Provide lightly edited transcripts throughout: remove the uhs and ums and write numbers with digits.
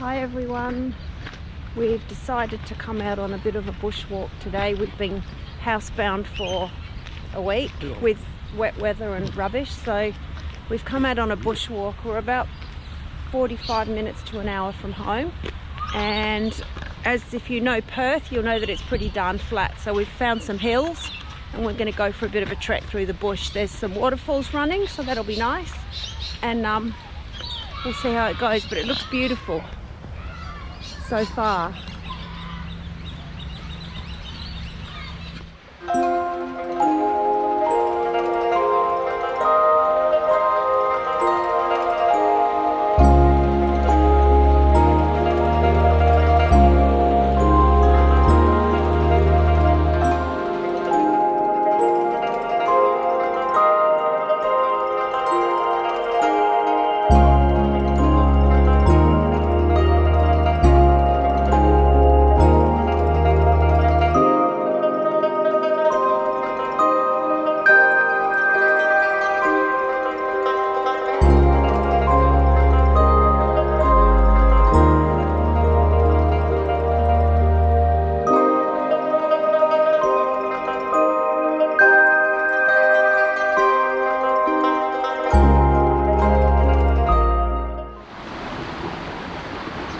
Hi everyone, we've decided to come out on a bit of a bushwalk today. We've been housebound for a week with wet weather and rubbish, so we've come out on a bushwalk. We're about 45 minutes to an hour from home, and as if you know Perth, you'll know that it's pretty darn flat. So we've found some hills and we're going to go for a bit of a trek through the bush. There's some waterfalls running, so that'll be nice, and we'll see how it goes, but it looks beautiful so far.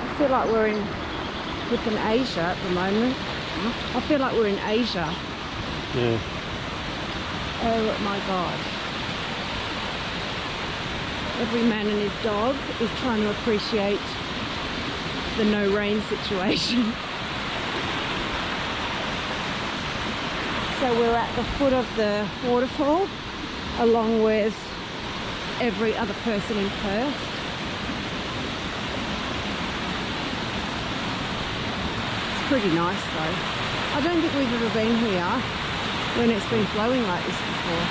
I feel like we're in flipping Asia at the moment. I feel like we're in Asia. Yeah. Oh my god. Every man and his dog is trying to appreciate the no rain situation. So we're at the foot of the waterfall along with every other person in Perth. Pretty nice though. I don't think we've ever been here when it's been flowing like this before.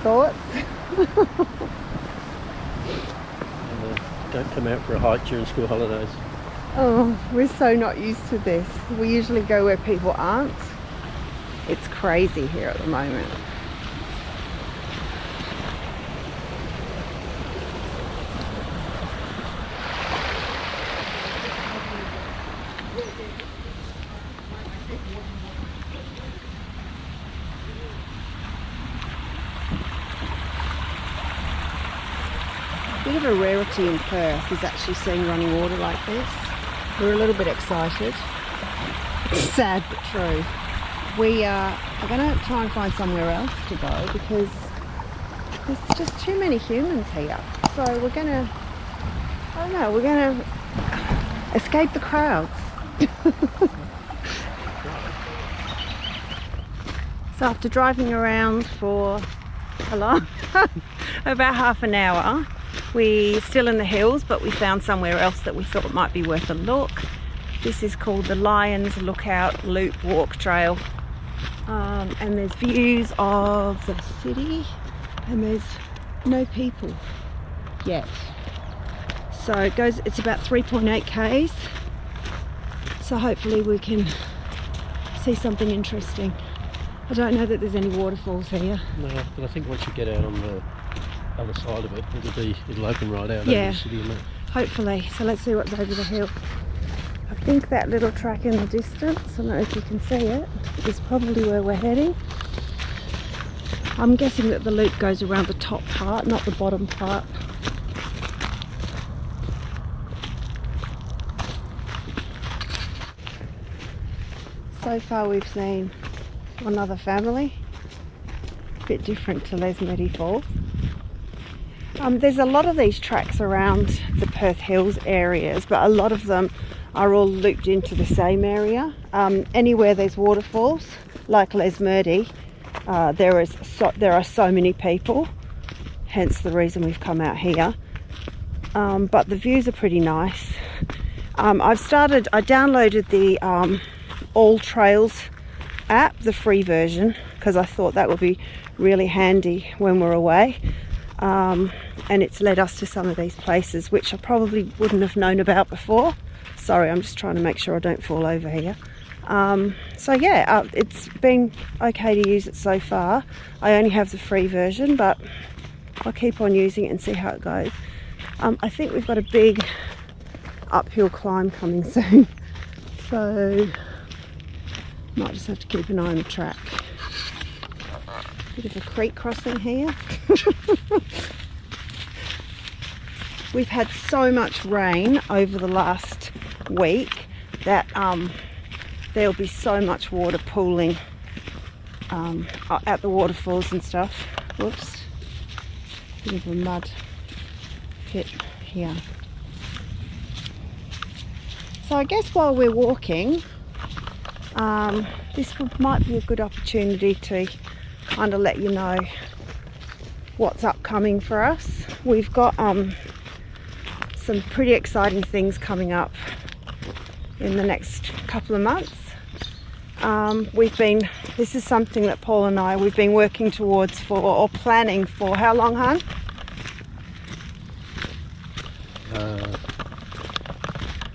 Thoughts? Don't come out for a hike during school holidays. Oh, we're so not used to this. We usually go where people aren't. It's crazy here at the moment. Bit of a rarity in Perth is actually seeing running water like this. We're a little bit excited. It's sad but true. We are going to try and find somewhere else to go because there's just too many humans here. So we're going to, I don't know, we're going to escape the crowds. So after driving around for a long, about half an hour, we're still in the hills, but we found somewhere else that we thought might be worth a look. This is called the Lions Lookout Loop Walk Trail, and there's views of the city, and there's no people yet. So it goes, it's about 3.8 k's, so hopefully we can see something interesting. I don't know that there's any waterfalls here. No, but I think once you get out on the other side of it, it'll open right out over the city and that. Hopefully. So let's see what's over the hill. I think that little track in the distance, I don't know if you can see it, is probably where we're heading. I'm guessing that the loop goes around the top part, not the bottom part. So far we've seen one other family, a bit different to Smelly Falls. There's a lot of these tracks around the Perth Hills areas, but a lot of them are all looped into the same area. Anywhere there's waterfalls, like Smelly, there are so many people, hence the reason we've come out here. But the views are pretty nice. I downloaded the All Trails app, the free version, because I thought that would be really handy when we're away. And it's led us to some of these places which I probably wouldn't have known about before. Sorry, I'm just trying to make sure I don't fall over here. So yeah, it's been okay to use it so far. I only have the free version, but I'll keep on using it and see how it goes. I think we've got a big uphill climb coming soon, so might just have to keep an eye on the track. Bit of a creek crossing here. We've had so much rain over the last week that there'll be so much water pooling at the waterfalls and stuff. Whoops, bit of a mud pit here. So I guess while we're walking, this might be a good opportunity to kind of let you know what's upcoming for us. We've got some pretty exciting things coming up in the next couple of months. This is something that Paul and I, we've been working towards or planning for how long, hon?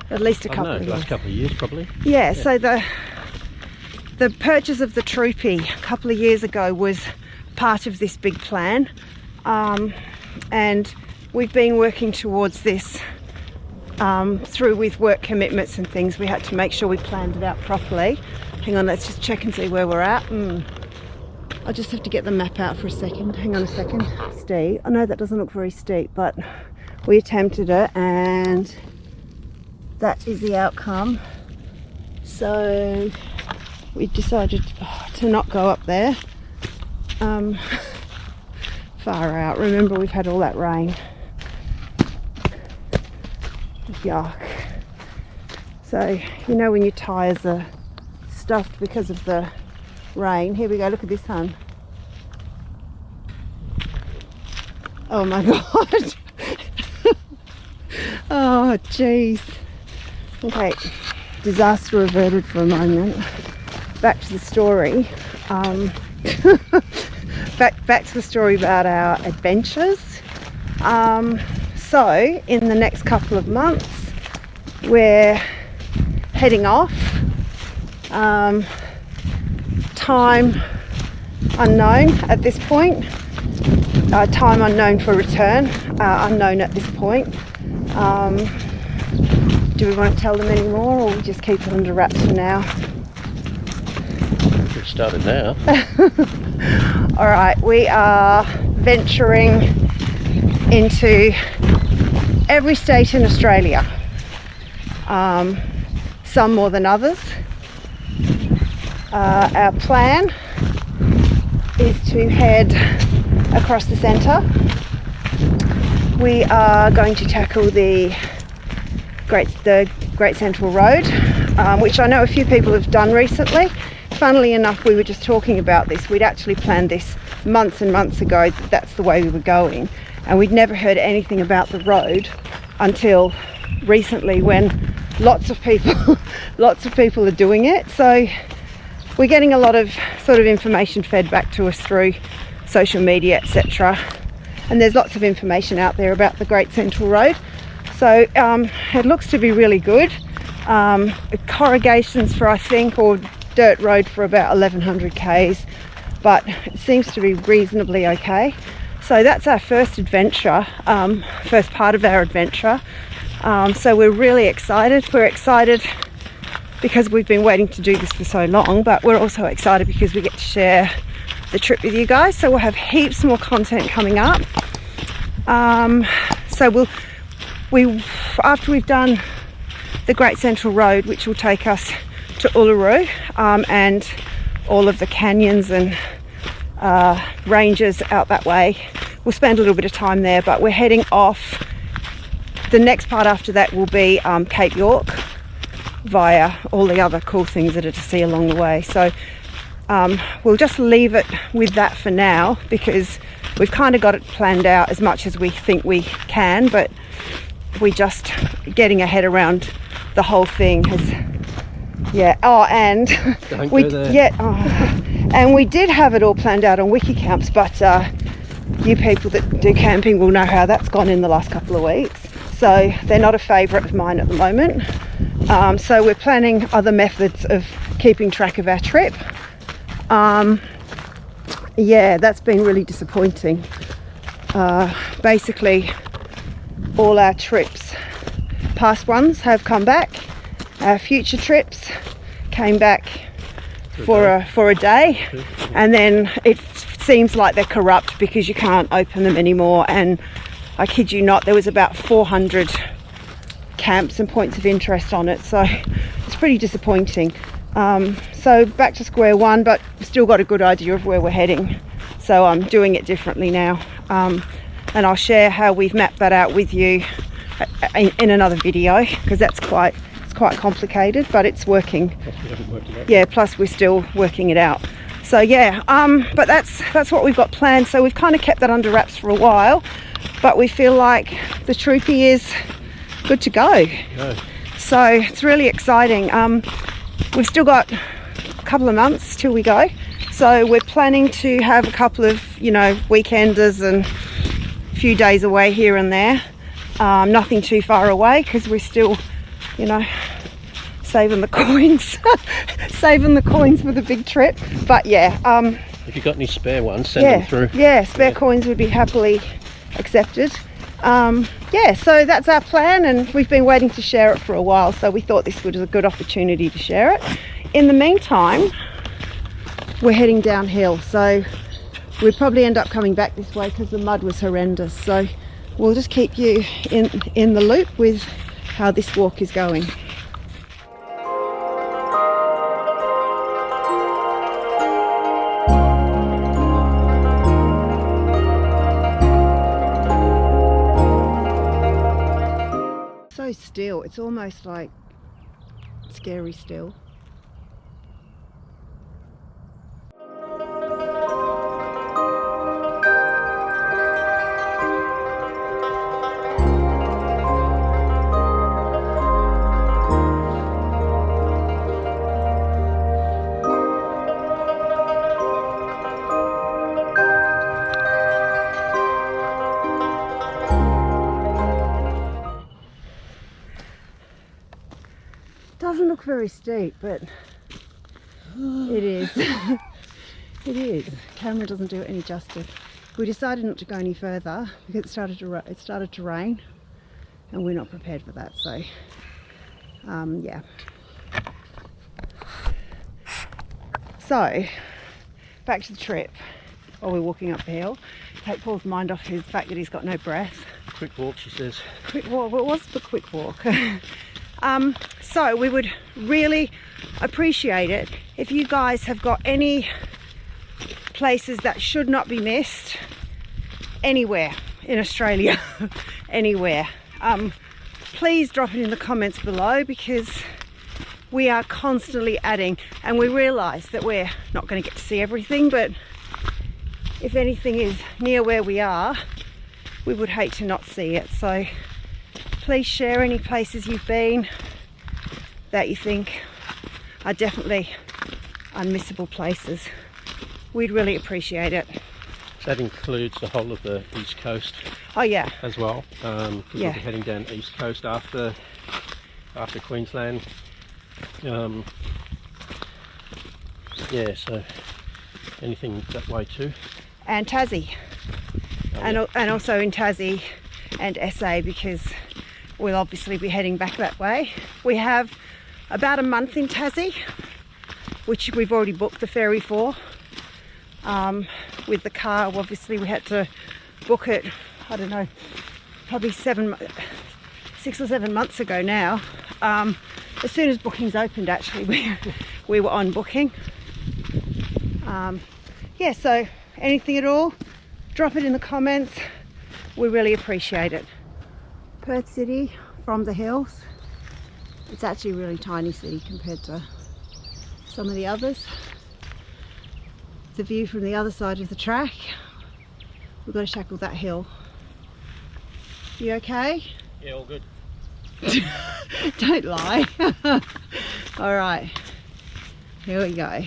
At least a couple of years. Last couple of years probably. Yeah, so the purchase of the TROOPY a couple of years ago was part of this big plan, and we've been working towards this through with work commitments and things. We had to make sure we planned it out properly. Hang on, let's just check and see where we're at. I'll just have to get the map out for a second. Hang on a second. Steep. I know that doesn't look very steep, but we attempted it and that is the outcome. So we decided to not go up there. Far out. Remember, we've had all that rain. Yuck. So you know when your tyres are stuffed because of the rain. Here we go, look at this, hun. Oh my god. Oh jeez. Okay, disaster averted for a moment. Back to the story. Back to the story about our adventures. So in the next couple of months we're heading off. Time unknown at this point. Time unknown for return. Unknown at this point. Do we want to tell them any more, or we just keep it under wraps for now? We've started now. Alright, we are venturing into every state in Australia. Some more than others. Our plan is to head across the centre. We are going to tackle the Great Central Road, which I know a few people have done recently. Funnily enough, we were just talking about this. We'd actually planned this months and months ago. That's the way we were going, and we'd never heard anything about the road until recently, when lots of people are doing it. So we're getting a lot of sort of information fed back to us through social media, etc. And there's lots of information out there about the Great Central Road. So it looks to be really good. Corrugations for, I think, or dirt road for about 1100 k's, but it seems to be reasonably okay. So that's our first adventure, first part of our adventure. So we're really excited. We're excited because we've been waiting to do this for so long, but we're also excited because we get to share the trip with you guys. So we'll have heaps more content coming up. So after we've done the Great Central Road, which will take us to Uluru, and all of the canyons and ranges out that way, we'll spend a little bit of time there, but we're heading off. The next part after that will be Cape York, via all the other cool things that are to see along the way. So we'll just leave it with that for now, because we've kind of got it planned out as much as we think we can, but we just getting our head around the whole thing has Yeah. Oh, and Don't we go there. yeah. Oh, and we did have it all planned out on wiki camps, but you people that do camping will know how that's gone in the last couple of weeks. So they're not a favourite of mine at the moment. So we're planning other methods of keeping track of our trip. Yeah, that's been really disappointing. Basically, all our trips, past ones, have come back. Our future trips came back for a day, and then it seems like they're corrupt because you can't open them anymore. And I kid you not, there was about 400 camps and points of interest on it, so it's pretty disappointing. So back to square one, but still got a good idea of where we're heading, so I'm doing it differently now, and I'll share how we've mapped that out with you in another video, because it's quite complicated, but it's working. Plus we haven't worked it out. Yeah, plus we're still working it out. So yeah, but that's what we've got planned. So we've kind of kept that under wraps for a while, but we feel like the TROOPY is good to go. So it's really exciting. We've still got a couple of months till we go, so we're planning to have a couple of, weekenders and a few days away here and there. Nothing too far away, because we're still, saving the coins saving the coins for the big trip. But yeah, If you've got any spare ones, send them through. Yeah, spare coins would be happily accepted. Yeah, so that's our plan, and we've been waiting to share it for a while, so we thought this was a good opportunity to share it. In the meantime, we're heading downhill, so we'll probably end up coming back this way because the mud was horrendous. So we'll just keep you in the loop with how this walk is going. So still, it's almost like scary still. Doesn't look very steep, but it is. It is. Camera doesn't do it any justice. We decided not to go any further because it started to rain, and we're not prepared for that. So, yeah. So, back to the trip. While we're walking up the hill, take Paul's mind off his fact that he's got no breath. Quick walk, she says. Quick walk. What was the quick walk? So we would really appreciate it if you guys have got any places that should not be missed anywhere in Australia, anywhere. Please drop it in the comments below, because we are constantly adding, and we realise that we're not going to get to see everything, but if anything is near where we are, we would hate to not see it. So please share any places you've been that you think are definitely unmissable places. We'd really appreciate it. That includes the whole of the east coast. Oh yeah. As well, because Yeah. we'll be heading down east coast after Queensland. Yeah, so anything that way too. And Tassie. And also in Tassie and SA, because we'll obviously be heading back that way. We have about a month in Tassie, which we've already booked the ferry for. With the car, obviously we had to book it, I don't know, probably 6 or 7 months ago now. As soon as bookings opened, actually, we were on booking. Yeah, so anything at all, drop it in the comments. We really appreciate it. Perth City from the hills. It's actually a really tiny city compared to some of the others. The view from the other side of the track. We've got to tackle that hill. You okay? Yeah, all good. Don't lie. All right, here we go.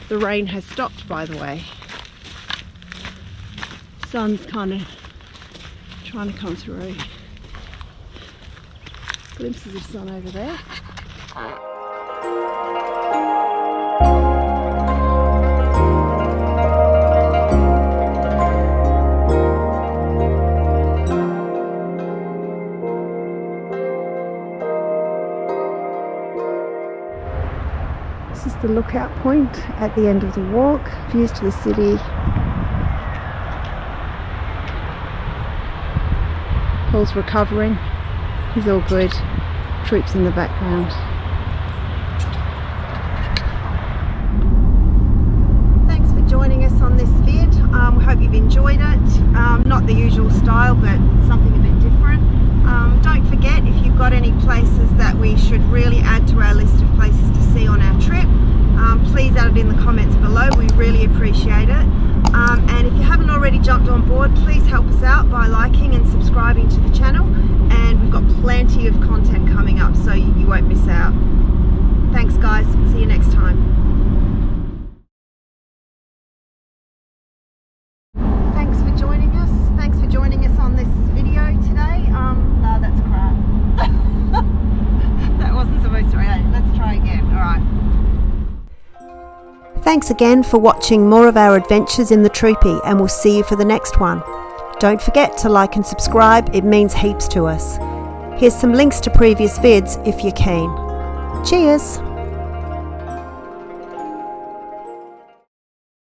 The rain has stopped, by the way. Sun's kind of trying to come through. Glimpses of sun over there. This is the lookout point at the end of the walk. Views to the city. Paul's recovering. He's all good. Troops in the background. Thanks for joining us on this vid. We hope you've enjoyed it. Not the usual style, but something a bit different. Don't forget, if you've got any places that we should really add to our list of places to see on our trip, please add it in the comments below. We really appreciate it. And if you haven't already jumped on board, please help us out by liking and subscribing to the channel. And we've got plenty of content coming up, so you won't miss out. Thanks guys, see you next time. Thanks for joining us. Thanks for joining us on this video today. No, that's crap. That wasn't supposed to. Okay, let's try again. All right. Thanks again for watching more of our adventures in the Troopy, and we'll see you for the next one. Don't forget to like and subscribe, it means heaps to us. Here's some links to previous vids if you're keen. Cheers!